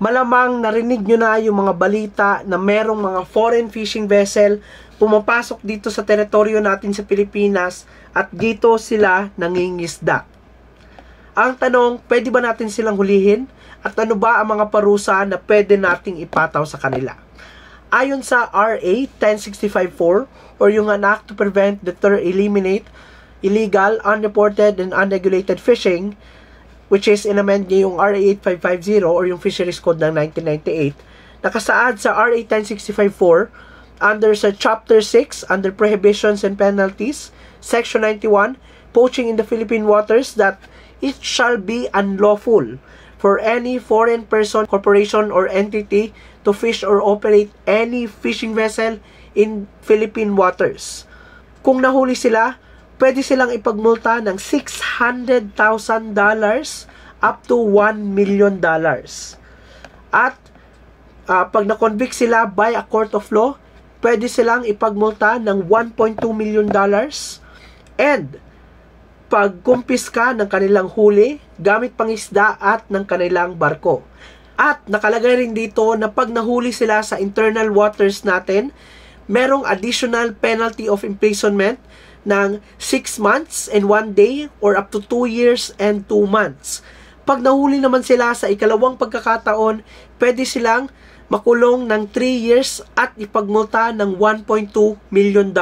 Malamang narinig nyo na yung mga balita na merong mga foreign fishing vessel pumapasok dito sa teritoryo natin sa Pilipinas at dito sila nangingisda. Ang tanong, pwede ba natin silang hulihin? At ano ba ang mga parusa na pwede nating ipataw sa kanila? Ayon sa RA 10654 or yung an act to prevent, deter, eliminate illegal, unreported, and unregulated fishing, which is in-amend niya yung RA 8550 or yung Fisheries Code ng 1998, nakasaad sa RA 10654 under sa Chapter 6 under Prohibitions and Penalties, Section 91, poaching in the Philippine waters, that it shall be unlawful for any foreign person, corporation, or entity to fish or operate any fishing vessel in Philippine waters. Kung nahuli sila, pwede silang ipagmulta ng $600,000 up to $1 million. At pag na-convict sila by a court of law, pwede silang ipagmulta ng $1.2 million. And pag kumpiska ng kanilang huli, gamit pangisda at ng kanilang barko. At nakalagay rin dito na pag nahuli sila sa internal waters natin, merong additional penalty of imprisonment ng 6 months and 1 day or up to 2 years and 2 months. Pag nahuli naman sila sa ikalawang pagkakataon, pwede silang makulong ng 3 years at ipagmulta ng $1.2 million.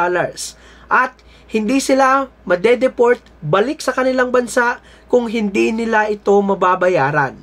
At hindi sila madedeport balik sa kanilang bansa kung hindi nila ito mababayaran.